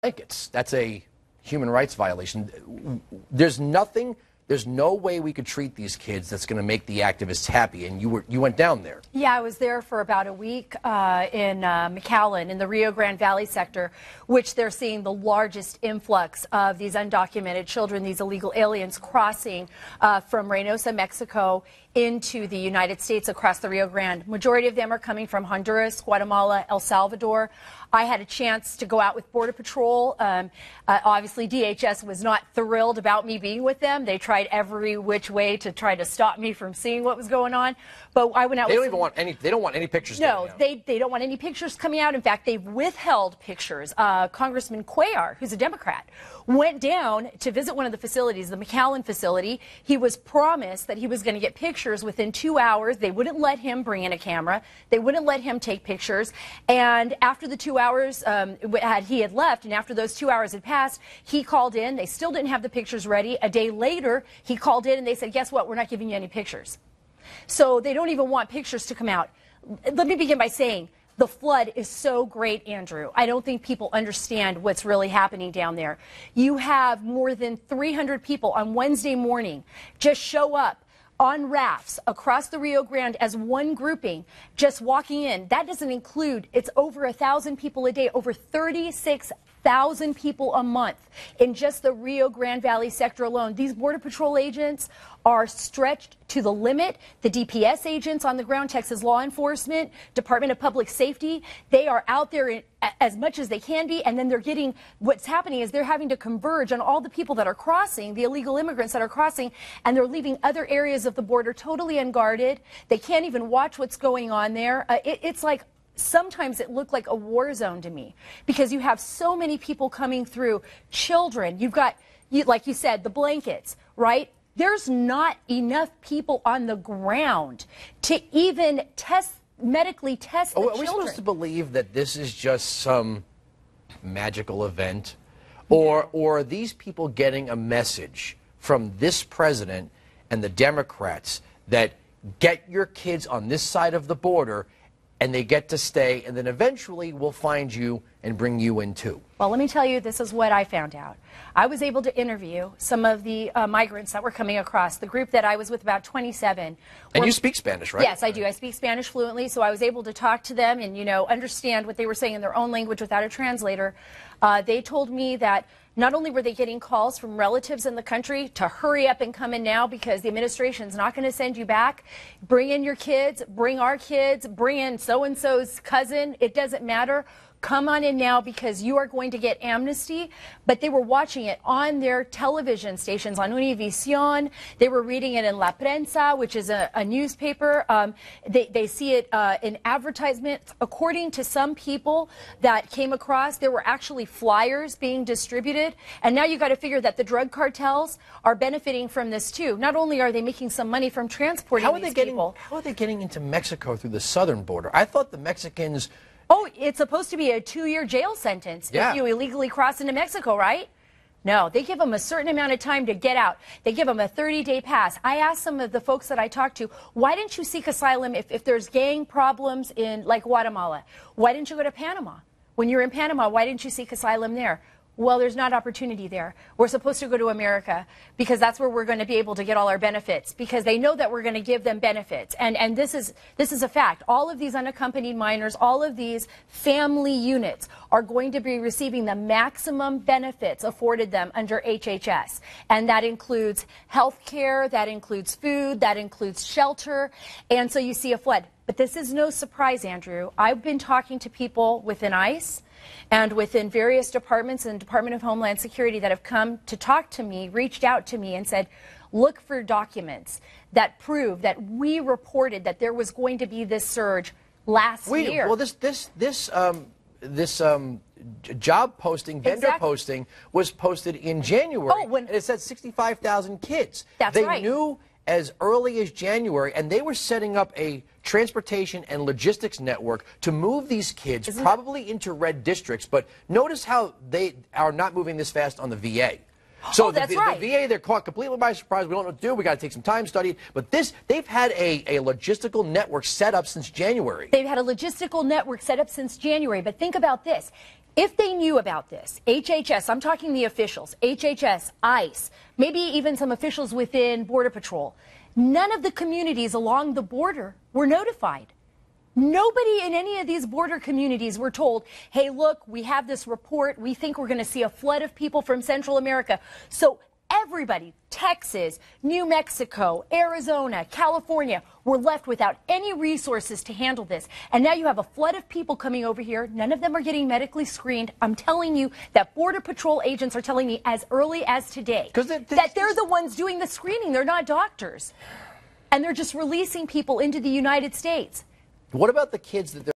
blankets. That's a human rights violation. There's no way we could treat these kids that's going to make the activists happy. And you went down there. Yeah, I was there for about a week in McAllen in the Rio Grande Valley sector, which they're seeing the largest influx of these undocumented children, these illegal aliens crossing from Reynosa, Mexico, into the United States across the Rio Grande. Majority of them are coming from Honduras, Guatemala, El Salvador. I had a chance to go out with Border Patrol. Obviously, DHS was not thrilled about me being with them. They tried every which way to try to stop me from seeing what was going on. But I went out. They don't want any pictures. No, they don't want any pictures coming out. In fact, they've withheld pictures. Congressman Cuellar, who's a Democrat, went down to visit one of the facilities, the McAllen facility. He was promised that he was going to get pictures within 2 hours. They wouldn't let him bring in a camera. They wouldn't let him take pictures. And after the 2 hours he had left, and after those 2 hours had passed, he called in. They still didn't have the pictures ready. A day later, he called in and they said, guess what? We're not giving you any pictures. So they don't even want pictures to come out. Let me begin by saying the flood is so great, Andrew. I don't think people understand what's really happening down there. You have more than 300 people on Wednesday morning just show up on rafts across the Rio Grande as one grouping, just walking in. That doesn't include, it's over 1,000 people a day, over 36,000 people a month in just the Rio Grande Valley sector alone. These Border Patrol agents are stretched to the limit. The DPS agents on the ground, Texas Law Enforcement, Department of Public Safety, they are out there as much as they can be, and then they're getting, what's happening is they're having to converge on all the people that are crossing, the illegal immigrants that are crossing, and they're leaving other areas of the border totally unguarded. They can't even watch what's going on there. It's like, sometimes it looked like a war zone to me because you have so many people coming through, children. You've got, like you said, the blankets, right? There's not enough people on the ground to even medically test the children. Are we supposed to believe that this is just some magical event? Or are these people getting a message from this president and the Democrats that get your kids on this side of the border and they get to stay, and then eventually we'll find you and bring you in too? Well, let me tell you, this is what I found out. I was able to interview some of the migrants that were coming across. The group that I was with, about 27. And you speak Spanish, right? Yes, I do. I speak Spanish fluently, so I was able to talk to them and, understand what they were saying in their own language without a translator. They told me that not only were they getting calls from relatives in the country to hurry up and come in now because the administration's not going to send you back. Bring in your kids, bring our kids, bring in so-and-so's cousin. It doesn't matter. Come on in now because you are going to get amnesty. But they were watching it on their television stations, on Univision. They were reading it in La Prensa, which is a newspaper. They see it in advertisements. According to some people that came across, there were actually flyers being distributed. And now you got to figure that the drug cartels are benefiting from this too. Not only are they making some money from transporting these people. How are they getting into Mexico through the southern border? I thought the Mexicans... Oh, it's supposed to be a 2-year jail sentence if you illegally cross into Mexico, right? No, they give them a certain amount of time to get out. They give them a 30-day pass. I asked some of the folks that I talked to, why didn't you seek asylum if there's gang problems in, like, Guatemala? Why didn't you go to Panama? When you're in Panama, why didn't you seek asylum there? Well, there's not opportunity there. We're supposed to go to America because that's where we're going to be able to get all our benefits, because they know that we're going to give them benefits. And this is a fact. All of these unaccompanied minors, all of these family units are going to be receiving the maximum benefits afforded them under HHS. And that includes health care, that includes food, that includes shelter. And so you see a flood. But this is no surprise, Andrew. I've been talking to people within ICE and within various departments and Department of Homeland Security that have come to talk to me, reached out to me and said, look for documents that prove that we reported that there was going to be this surge last year. Well, this job posting, vendor posting, was posted in January, and it said 65,000 kids. That's right. They knew as early as January, and they were setting up a transportation and logistics network to move these kids probably into red districts. But notice how they are not moving this fast on the VA. So the VA, they're caught completely by surprise. We don't know what to do. We got to take some time, study it. But they've had a logistical network set up since January. They've had a logistical network set up since January. But think about this. If they knew about this, HHS, I'm talking the officials, HHS, ICE, maybe even some officials within Border Patrol, none of the communities along the border were notified. Nobody in any of these border communities were told, hey, look, we have this report. We think we're going to see a flood of people from Central America. So everybody, Texas, New Mexico, Arizona, California, were left without any resources to handle this. And now you have a flood of people coming over here. None of them are getting medically screened. I'm telling you that Border Patrol agents are telling me as early as today that they're the ones doing the screening. They're not doctors. And they're just releasing people into the United States. What about the kids that they're